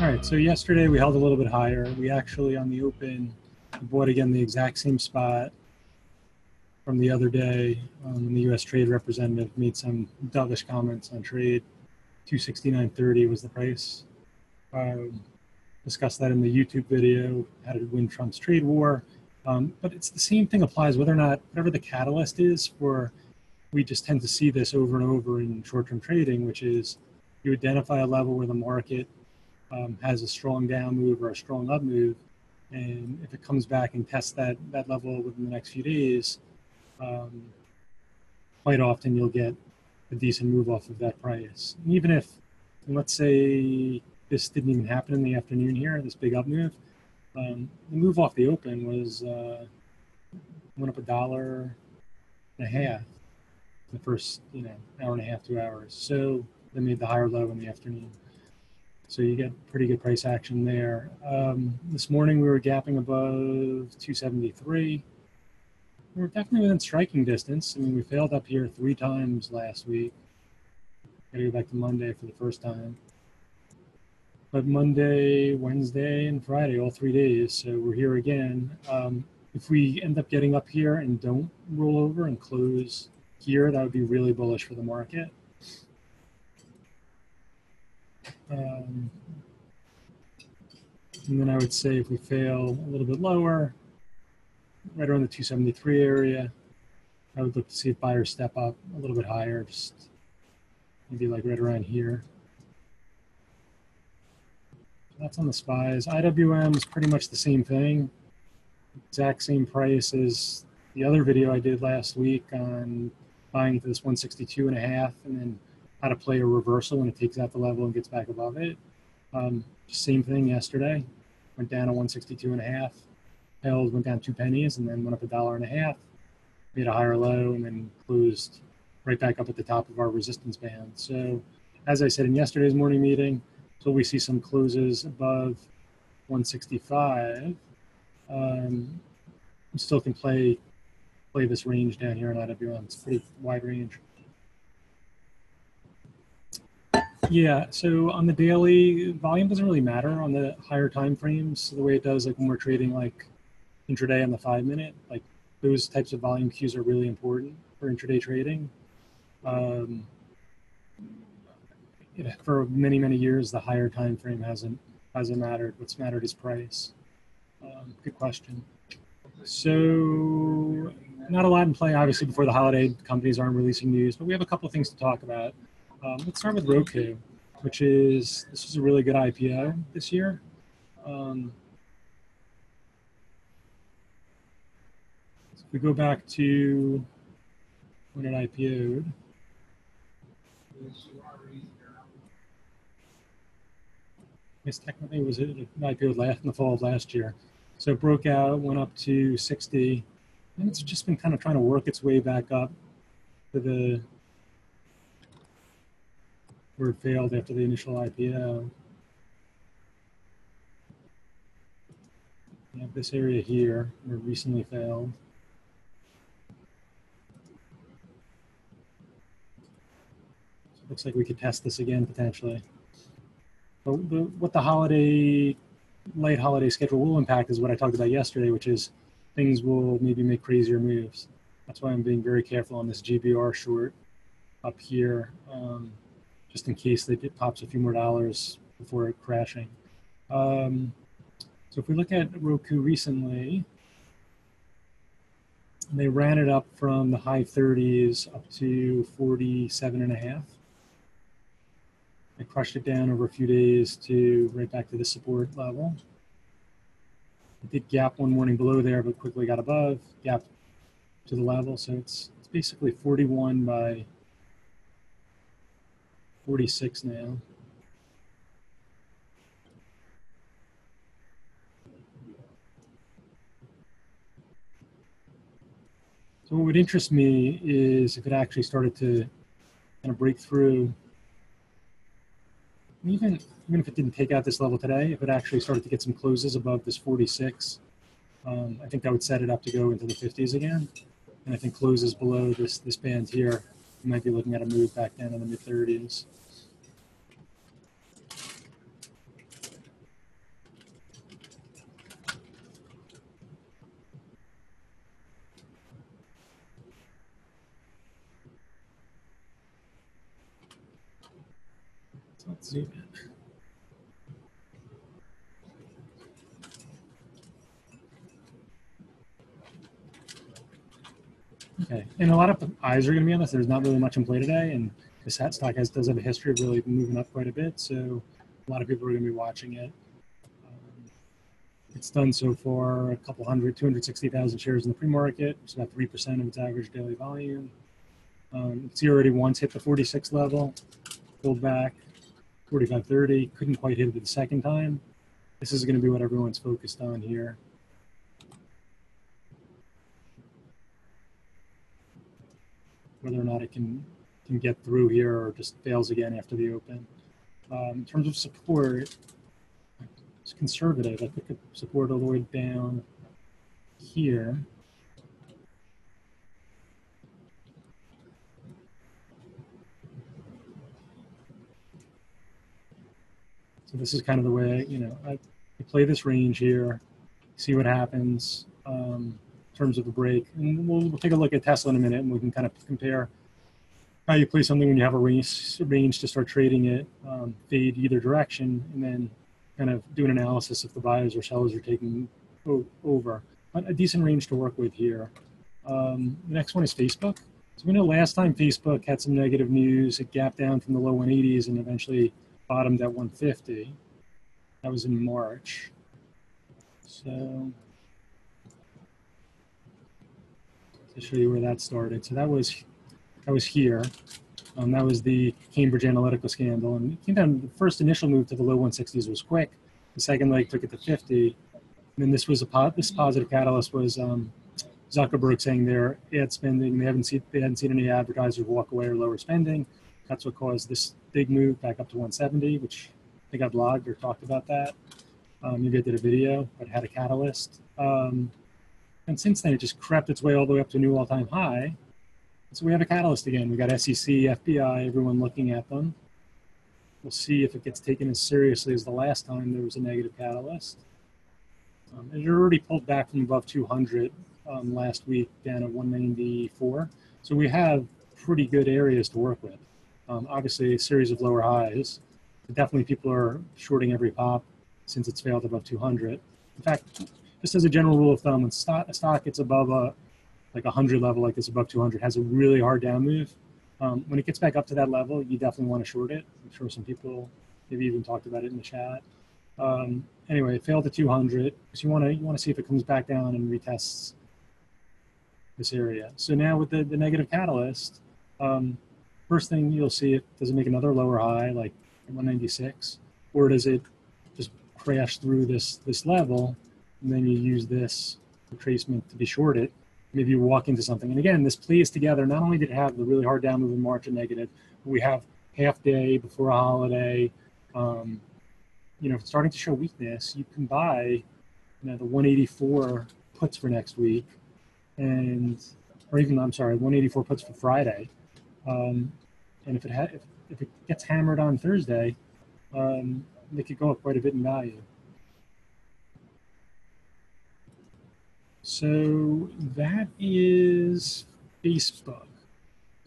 All right, so yesterday we held a little bit higher. We actually, on the open, bought again the exact same spot from the other day when the U.S. trade representative made some dovish comments on trade. 269.30 was the price. Discussed that in the YouTube video, how to win Trump's trade war. But it's the same thing applies whether or not, whatever the catalyst is for, we just tend to see this over and over in short-term trading, which is you identify a level where the market has a strong down move or a strong up move, and if it comes back and tests that level within the next few days, quite often you'll get a decent move off of that price. And even if, let's say, this didn't even happen in the afternoon here, this big up move, the move off the open was went up $1.50 in the first hour and a half, 2 hours. So they made the higher low in the afternoon. So you get pretty good price action there. This morning we were gapping above 273. We're definitely within striking distance. I mean, we failed up here 3 times last week. Gotta go back to Monday for the first time. But Monday, Wednesday, and Friday, all 3 days. So we're here again. If we end up getting up here and don't roll over and close here, that would be really bullish for the market. And then I would say if we fail a little bit lower, right around the 273 area, I would look to see if buyers step up a little bit higher, just maybe like right around here. That's on the SPYs. IWM is pretty much the same thing. Exact same price as the other video I did last week on buying into this 162.5 and then how to play a reversal when it takes out the level and gets back above it. Same thing yesterday. Went down to 162.5, held, went down 2 pennies, and then went up $1.50, made a higher low, and then closed right back up at the top of our resistance band. So, as I said in yesterday's morning meeting, so we see some closes above 165. We still can play this range down here in IWM. It's a pretty wide range. Yeah, so on the daily, volume doesn't really matter on the higher time frames the way it does like when we're trading like intraday on the 5-minute. Like those types of volume cues are really important for intraday trading. For many, many years, the higher time frame hasn't mattered. What's mattered is price. Good question. So not a lot in play, obviously, before the holiday. Companies aren't releasing news, but we have a couple of things to talk about. Let's start with Roku, this was a really good IPO this year. So if we go back to when it IPO'd, I guess technically it was an IPO in the fall of last year. So it broke out, went up to 60, and it's just been kind of trying to work its way back up to where it failed after the initial IPO. We have this area here where it recently failed. So it looks like we could test this again potentially. But what the late holiday schedule will impact is what I talked about yesterday, which is things will maybe make crazier moves. That's why I'm being very careful on this GBR short up here. Just in case it pops a few more dollars before it crashing. So if we look at Roku recently, they ran it up from the high 30s up to 47.5. They crushed it down over a few days to right back to the support level. It did gap one morning below there, but quickly got above, gap to the level. So it's basically 41 by 46 now. So what would interest me is if it actually started to kind of break through, even if it didn't take out this level today, if it actually started to get some closes above this 46, I think that would set it up to go into the 50s again. And I think closes below this band here, you might be looking at a move back down in the mid-30s. Let's zoom in. Okay, and a lot of eyes are going to be on this. There's not really much in play today, and this stock does have a history of really moving up quite a bit, so a lot of people are going to be watching it. It's done so far a couple hundred, 260,000 shares in the pre-market. It's about 3% of its average daily volume. It's already once hit the 46 level, pulled back, 45.30, couldn't quite hit it the second time. This is going to be what everyone's focused on here. Whether or not it can get through here or just fails again after the open. In terms of support, it's conservative. I think support all the way down here. So this is kind of the way, I play this range here, see what happens in terms of a break. And we'll take a look at Tesla in a minute, and we can kind of compare how you play something when you have a range to start trading it, fade either direction, and then kind of do an analysis if the buyers or sellers are taking over. But a decent range to work with here. The next one is Facebook. So we know last time Facebook had some negative news, it gapped down from the low 180s and eventually bottomed at 150. That was in March. So to show you where that started. So that was here. That was the Cambridge Analytica scandal. And it came down, the first initial move to the low 160s was quick. The second leg took it to 50. And then this positive catalyst was Zuckerberg saying their ad spending, they hadn't seen any advertisers walk away or lower spending. That's what caused this big move back up to 170, which I think I blogged or talked about that. Maybe I did a video, but it had a catalyst. And since then, it just crept its way all the way up to a new all-time high. So we have a catalyst again. We got SEC, FBI, everyone looking at them. We'll see if it gets taken as seriously as the last time there was a negative catalyst. It already pulled back from above 200 last week down at 194. So we have pretty good areas to work with. Obviously, a series of lower highs. But definitely people are shorting every pop since it's failed above 200. In fact, just as a general rule of thumb, when a stock gets above like 100 level like this, above 200, has a really hard down move. When it gets back up to that level, you definitely want to short it. I'm sure some people maybe even talked about it in the chat. Anyway, it failed to 200. So you want to see if it comes back down and retests this area. So now with the negative catalyst, first thing you'll see, does it make another lower high like 196, or does it just crash through this level, and then you use this retracement to be shorted? Maybe you walk into something. And again, this plays together. Not only did it have the really hard down move in March and negative, but we have half day before a holiday. Starting to show weakness, you can buy the 184 puts for next week, or 184 puts for Friday. And if it gets hammered on Thursday, it could go up quite a bit in value. So that is Facebook.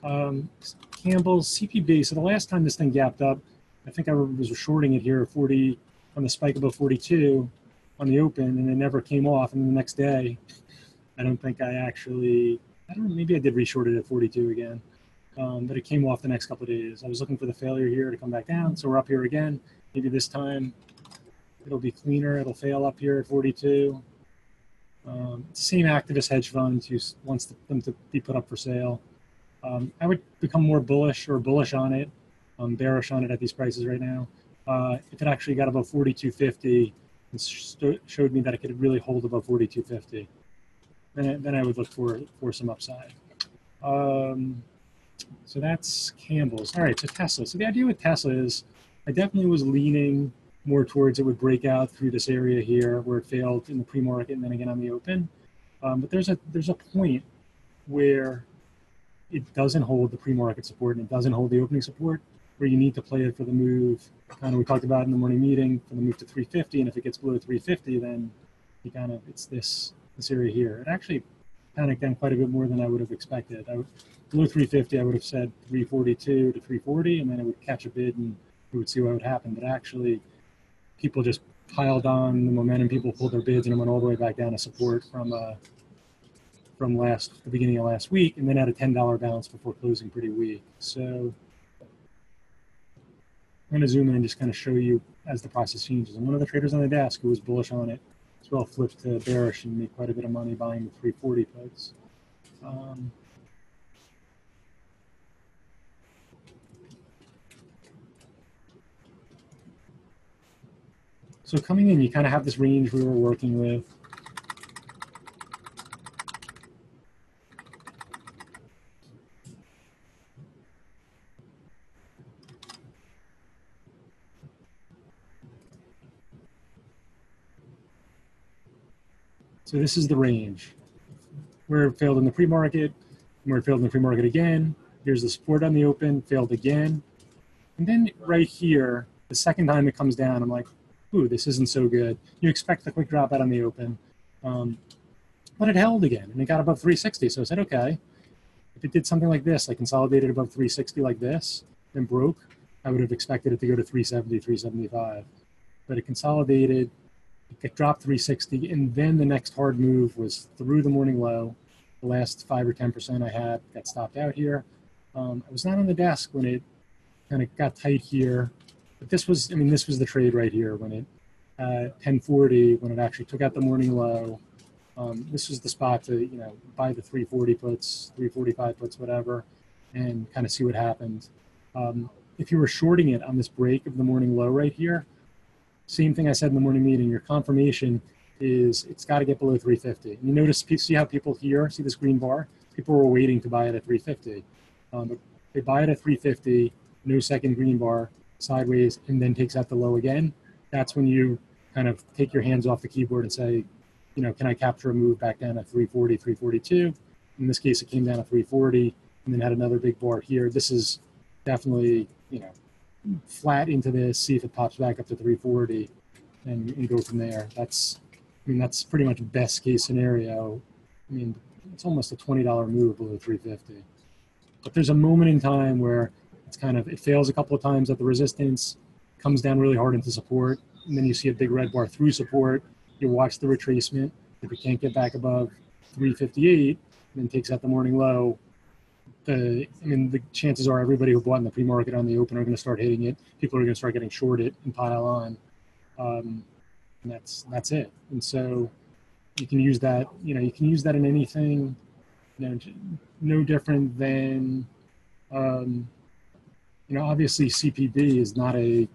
Campbell's CPB. So the last time this thing gapped up, I think I was shorting it here at 40 on the spike above 42 on the open, and it never came off. And then the next day, I don't think maybe I did reshort it at 42 again. But it came off the next couple of days. I was looking for the failure here to come back down. So we're up here again. Maybe this time it'll be cleaner. It'll fail up here at 42. Same activist hedge fund who wants them to be put up for sale. I would become more bullish on it. I'm bearish on it at these prices right now. If it actually got above 42.50 and showed me that it could really hold above 42.50, then I would look for some upside. So that's Campbell's. All right, so Tesla. So the idea with Tesla is I definitely was leaning more towards it would break out through this area here where it failed in the pre-market and then again on the open. But there's a point where it doesn't hold the pre-market support and it doesn't hold the opening support, where you need to play it for the move. Kind of we talked about in the morning meeting for the move to 350, and if it gets below 350, then it's this area here. It actually panicked down quite a bit more than I would have expected. Below 350, I would have said 342 to 340, and then it would catch a bid and we would see what would happen. But actually, people just piled on the momentum. People pulled their bids and it went all the way back down to support from the beginning of last week, and then had a $10 bounce before closing pretty weak. So I'm going to zoom in and just kind of show you as the process changes. And one of the traders on the desk who was bullish on it as well flipped to bearish and made quite a bit of money buying the 340 puts. So coming in, you kind of have this range we were working with. So this is the range. Where it failed in the pre-market, where it failed in the pre-market again. Here's the support on the open, failed again. And then right here, the second time it comes down, I'm like, ooh, this isn't so good. You expect the quick drop out on the open. But it held again, and it got above 360. So I said, okay, if it did something like this, like consolidated above 360 like this, then broke, I would have expected it to go to 370, 375. But it consolidated, it dropped 360, and then the next hard move was through the morning low. The last 5 or 10% I had got stopped out here. I was not on the desk when it kind of got tight here, but this was, I mean, this was the trade right here when it 1040, when it actually took out the morning low. This was the spot to, you know, buy the 340 puts, 345 puts, whatever, and kind of see what happened. If you were shorting it on this break of the morning low right here, same thing I said in the morning meeting, your confirmation is it's got to get below 350. And you notice, see how people here, see this green bar? People were waiting to buy it at 350. But they buy it at 350, no second green bar, sideways, and then takes out the low again. That's when you kind of take your hands off the keyboard and say, you know, can I capture a move back down at 340, 342? In this case, it came down to 340 and then had another big bar here. This is definitely, you know, flat into this, see if it pops back up to 340 and go from there. That's, I mean, that's pretty much best case scenario. I mean, it's almost a $20 move below 350. But there's a moment in time where it's kind of, it fails a couple of times at the resistance, comes down really hard into support, and then you see a big red bar through support. You watch the retracement. If it can't get back above 358, and then takes out the morning low, I mean, the chances are everybody who bought in the pre-market on the open are going to start hitting it. People are going to start getting shorted and pile on. And that's it. And so you can use that, you know, you can use that in anything, you know, no different than, you know, obviously CPB is not a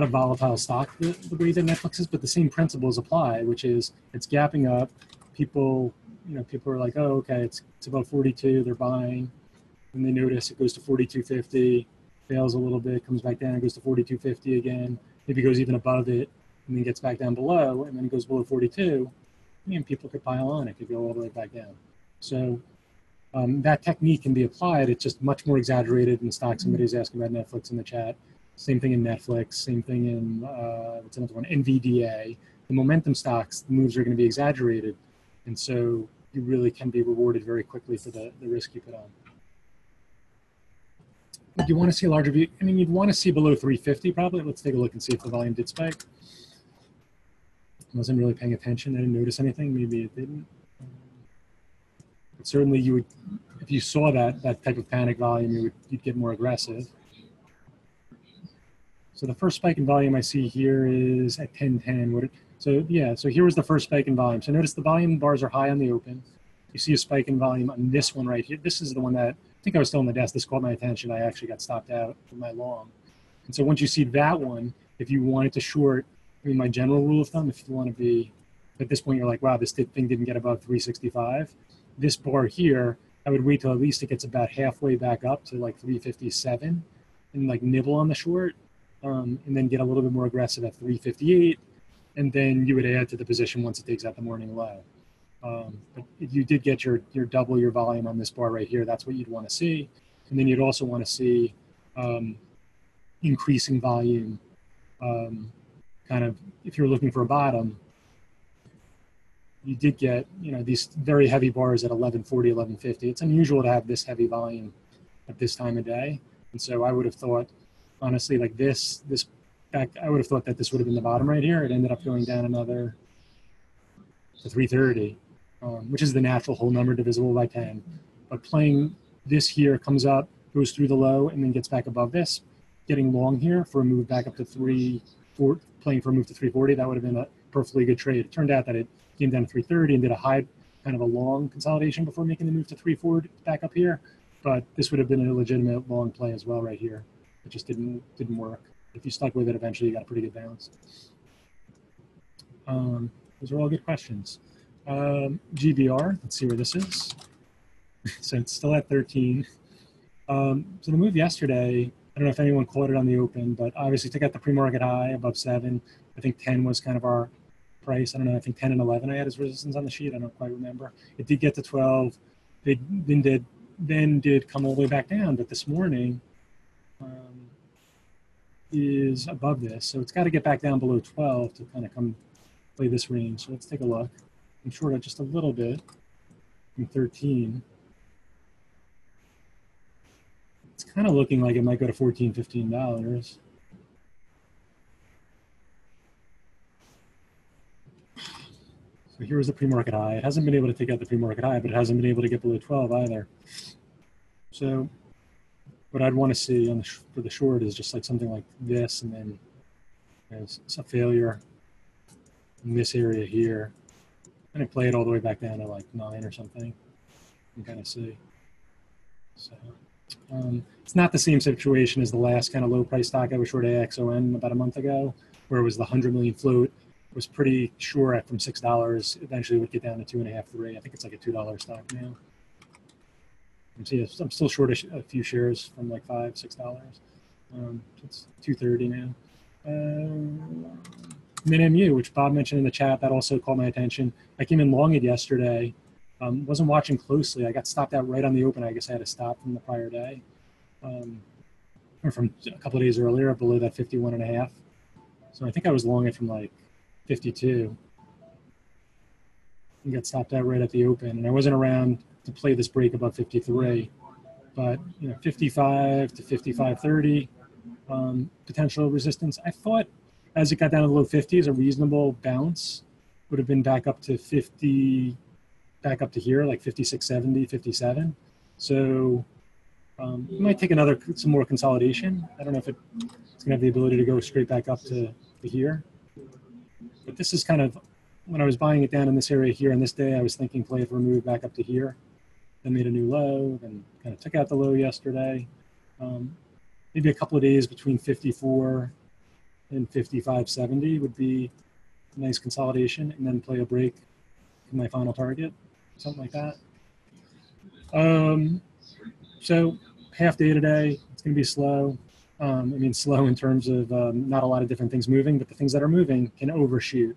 volatile stock the way that Netflix is, but the same principles apply, which is it's gapping up. People, you know, people are like, oh, okay, it's about 42, they're buying, and they notice it goes to 42.50, fails a little bit, comes back down, goes to 42.50 again, maybe goes even above it, and then gets back down below, and then it goes below 42, and people could pile on, it could go all the way back down. So that technique can be applied. It's just much more exaggerated in the stock. Somebody's asking about Netflix in the chat. Same thing in Netflix, same thing in, what's another one, NVDA. The momentum stocks, the moves are going to be exaggerated. And so you really can be rewarded very quickly for the risk you put on. But do you want to see a larger view? I mean, you'd want to see below 350 probably. Let's take a look and see if the volume did spike. I wasn't really paying attention. I didn't notice anything. Maybe it didn't. But certainly you would, if you saw that type of panic volume, you'd get more aggressive. So the first spike in volume I see here is at 1010. So yeah, so here was the first spike in volume. So notice the volume bars are high on the open. You see a spike in volume on this one right here. This is the one that, I think I was still on the desk. This caught my attention. I actually got stopped out with my long. And so once you see that one, if you wanted to short, I mean, my general rule of thumb, if you want to be, at this point, you're like, wow, this thing didn't get above 365. This bar here, I would wait till at least it gets about halfway back up to like 357 and like nibble on the short. And then get a little bit more aggressive at 358, and then you would add to the position once it takes out the morning low. But if you did get your double your volume on this bar right here, that's what you'd want to see. And then you'd also want to see increasing volume, kind of if you're looking for a bottom. you did get, these very heavy bars at 1140, 1150. It's unusual to have this heavy volume at this time of day. And so I would have thought, honestly, like this back, I would have thought that this would have been the bottom right here. It ended up going down another to 330, which is the natural whole number divisible by 10. But playing this here comes up, goes through the low, and then gets back above this. Getting long here for a move back up to 340, playing for a move to 340, that would have been a perfectly good trade. It turned out that it came down to 330 and did a high, kind of a long consolidation before making the move to 340 back up here. But this would have been a legitimate long play as well right here. It just didn't work. If you stuck with it, eventually you got a pretty good bounce. Those are all good questions. GBR, let's see where this is. So it's still at 13. So the move yesterday, I don't know if anyone caught it on the open, but obviously took out the pre-market high above 7. I think 10 was kind of our price. I don't know. I think 10 and 11 I had as resistance on the sheet. I don't quite remember. It did get to 12. It then did come all the way back down, but this morning is above this. So it's got to get back down below 12 to kind of come play this range. So let's take a look. I'm short it just a little bit from 13. It's kind of looking like it might go to $14, $15. So here was the pre-market high. It hasn't been able to take out the pre-market high, but it hasn't been able to get below 12 either. So what I'd want to see for the short is just like something like this, and then there's a failure in this area here. And I play it all the way back down to like 9 or something and kind of see. So it's not the same situation as the last kind of low price stock I was short AXON about a month ago, where it was the 100 million float. It was pretty sure at from $6 eventually would get down to 2.5, 3. I think it's like a $2 stock now. I'm still short a few shares from like $5, $6. It's 230 now. MinMU, which Bob mentioned in the chat, that also caught my attention. I came in long it yesterday. Wasn't watching closely. I got stopped out right on the open. I guess I had to stop from the prior day, or from a couple of days earlier, below that 51.5. So I think I was long it from like 52. And got stopped out right at the open, and I wasn't around to play this break above 53. But 55 to 55.30 potential resistance. I thought as it got down to the low 50s, a reasonable bounce would have been back up to 50. Back up to here, like 56.70, 57. So it might take some more consolidation. I don't know if it's going to have the ability to go straight back up to here. But this is kind of, when I was buying it down in this area here on this day, I was thinking play it for a move back up to here. Then made a new low, then kind of took out the low yesterday. Maybe a couple of days between 54 and 55.70 would be a nice consolidation, and then play a break in my final target. Something like that. So half day today, it's going to be slow. I mean, slow in terms of not a lot of different things moving, but the things that are moving can overshoot.